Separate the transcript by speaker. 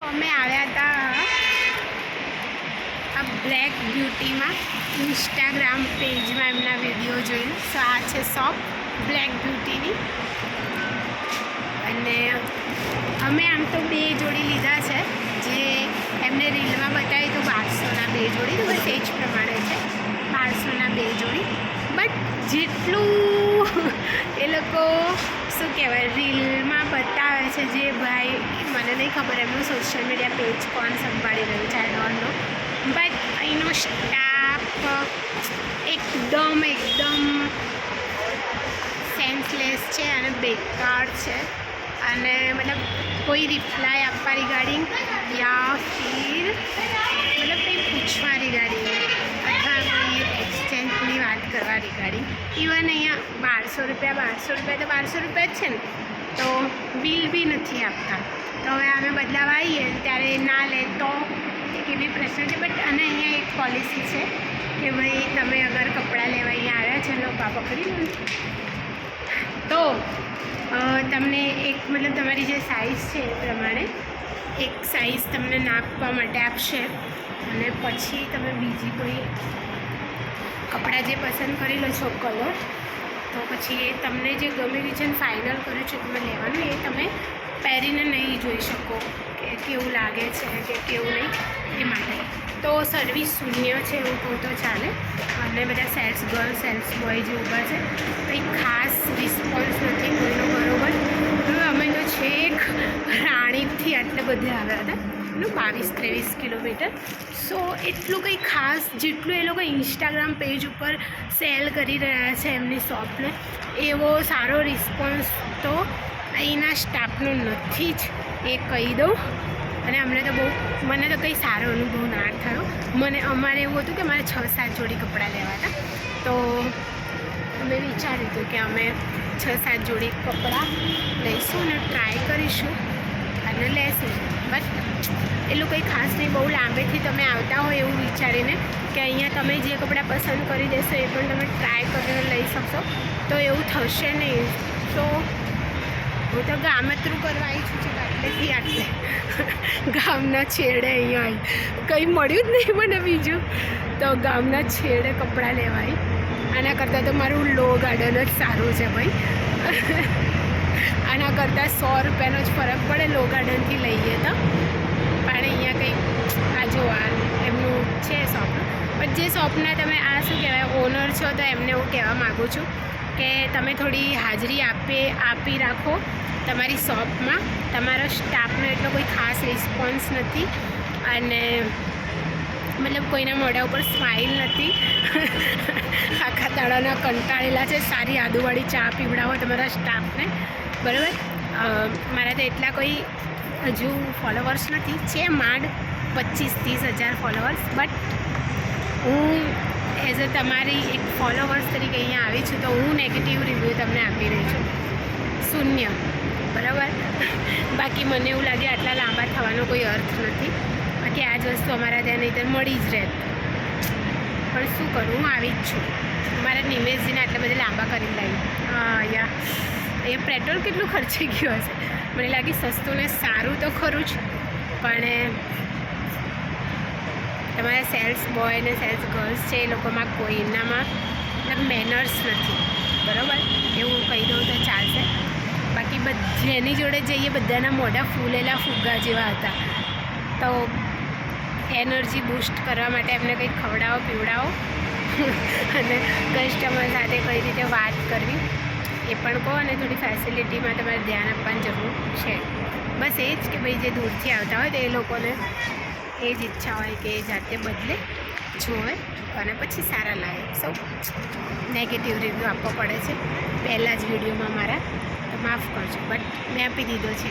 Speaker 1: અમે આવ્યા હતા આ બ્લેક બ્યુટીમાં, ઇન્સ્ટાગ્રામ પેજમાં એમના વિડીયો જોઈને. સો આ છે શોપ બ્લેક બ્યુટીની. અને અમે આમ તો 2 જોડી લીધા છે, જે એમને રીલમાં બતાવી તો 1200ના 2 જોડી, તો બસ એ જ પ્રમાણે છે 1200ના 2 જોડી. બટ જેટલું એ લોકો શું કહેવાય રીલમાં બતાવે છે, જે ભાઈ મને નહીં ખબર એમનું સોશિયલ મીડિયા પેજ કોણ સંભાળી રહ્યું છે, આઈ ડોન્ટ નો, બટ અહીંનો સ્ટાફ એકદમ સેન્સલેસ છે અને બેકાર છે. અને મતલબ કોઈ રિપ્લાય આપવા રિગાર્ડિંગ યા ફિર મતલબ કંઈ પૂછવા રિગાર્ડિંગ અથવા કોઈ એક્સચેન્જની વાત કરવા રિગાર્ડિંગ, ઇવન અહીંયા 1200 રૂપિયા તો 1200 રૂપિયા જ છે ને, તો બિલ બી નથી આપતા. તો હવે અમે બદલાવા આવીએ ત્યારે ના લે તો એક એવી પ્રશ્ન છે. બટ અને અહીંયા એક પોલિસી છે કે ભાઈ તમે અગર કપડાં લેવા અહીંયા આવ્યા છે લોકો પકડી લો તો તમને એક મતલબ તમારી જે સાઇઝ છે એ પ્રમાણે એક સાઇઝ તમને નાપવા માટે આપશે, અને પછી તમે બીજી કોઈ કપડાં જે પસંદ કરી લો છો કલર, તો પછી એ તમને જે ગમે રીઝન ફાઇનલ કર્યું છે તમે લેવાનું, એ તમે પહેરીને નહીં જોઈ શકો કે કેવું લાગે છે કે કેવું નહીં. એ માટે તો સર્વિસ શૂન્ય છે એવું કહું તો ચાલે. અને બધા સેલ્સ ગર્લ સેલ્સ બોય જે ઊભા છે કંઈ ખાસ રિસ્પોન્સ નથી કોઈનો બરોબર. અમે તો છેક રાણીપથી આટલે બધે આવ્યા હતા, 22-23 કિલોમીટર. સો એટલું કંઈ ખાસ જેટલું એ લોકો ઇન્સ્ટાગ્રામ પેજ ઉપર સેલ કરી રહ્યા છે એમની શોપને, એવો સારો રિસ્પોન્સ તો અહીંના સ્ટાફનો નથી જ, એ કહી દઉં. અને અમને તો મને તો કંઈ સારો અનુભવ ના થયો. અમારે એવું હતું કે મારે 6-7 જોડી કપડાં લેવા હતા, તો અમે વિચાર્યું હતું કે અમે 6-7 જોડી કપડાં લઈશું અને ટ્રાય કરીશું અને લેશું. બટ એટલું કંઈ ખાસ નહીં, બહુ લાંબેથી તમે આવતા હોય એવું વિચારીને કે અહીંયા તમે જે કપડાં પસંદ કરી દેશો એ પણ તમે ટ્રાય કરીને લઈ શકશો, તો એવું થશે નહીં. તો હું તો ગામતરું કરવા આવી છું આટલેથી આટલે ગામના છેડે અહીંયા આવી, કંઈ મળ્યું જ નહીં મને બીજું, તો ગામના છેડે કપડાં લેવાય. આના કરતાં તો મારું લો ગાર્ડન જ સારું છે ભાઈ. આના કરતાં 100 રૂપિયાનો જ ફરક પડે લો ગાર્ડનથી લઈએ તો. પણ અહીંયા કંઈ આ જોવા એમનું છે શોપનું. પણ જે શોપના તમે આ શું કહેવાય ઓનર છો, તો એમને હું કહેવા માગું છું કે તમે થોડી હાજરી આપી રાખો તમારી શોપમાં. તમારા સ્ટાફનો એટલો કોઈ ખાસ રિસ્પોન્સ નથી, અને મતલબ કોઈના મોઢા ઉપર સ્માઇલ નથી. આખા દાડાના કંટાળેલા છે. સારી આદુવાળી ચા પીવડાવો તમારા સ્ટાફને, બરાબર. મારા તો એટલા કોઈ હજુ ફોલોવર્સ નથી, છે માંડ 25-30 હજાર ફોલોવર્સ. બટ હું એઝ અ તમારી એક ફોલોવર્સ તરીકે અહીંયા આવી છું, તો હું નેગેટિવ રિવ્યૂ તમને આપી રહી છું, શૂન્ય, બરાબર. બાકી મને એવું લાગે આટલા લાંબા થવાનો કોઈ અર્થ નથી. બાકી આ જ વસ્તુ અમારા ત્યાં નહીં તો મળી જ રહે. પણ શું કરું, હું આવી જ છું. મારા નિમેશજીને આટલા બધા લાંબા કરીને લાવી. યા એ પેટ્રોલ કેટલું ખર્ચી ગયું હશે. મને લાગે સસ્તું ને સારું તો ખરું જ, પણ તમારા સેલ્સ બોય ને સેલ્સ ગર્લ્સ છે એ લોકોમાં કોઈનામાં મતલબ મેનર્સ નથી, બરાબર. એવું કહી દઉં તો ચાલશે. બાકી જેની જોડે જઈએ બધાના મોઢા ફૂલેલા ફુગ્ગા જેવા હતા. તો એનર્જી બૂસ્ટ કરવા માટે એમને કંઈક ખવડાવો પીવડાવો અને કસ્ટમર સાથે કઈ રીતે વાત કરવી એ પણ કહો. અને થોડી ફેસિલિટીમાં તમારે ધ્યાન આપવાની જરૂર છે. બસ એ જ કે ભાઈ જે દૂરથી આવતા હોય તો એ લોકોને એ જ ઈચ્છા હોય કે એ જાતે બદલે, જોવે અને પછી સારા લાગે. સૌ નેગેટિવ રિવ્યૂ આપવો પડે છે પહેલાં જ વિડીયોમાં મારા, તો માફ કરજો, બટ મેં આપી દીધો છે.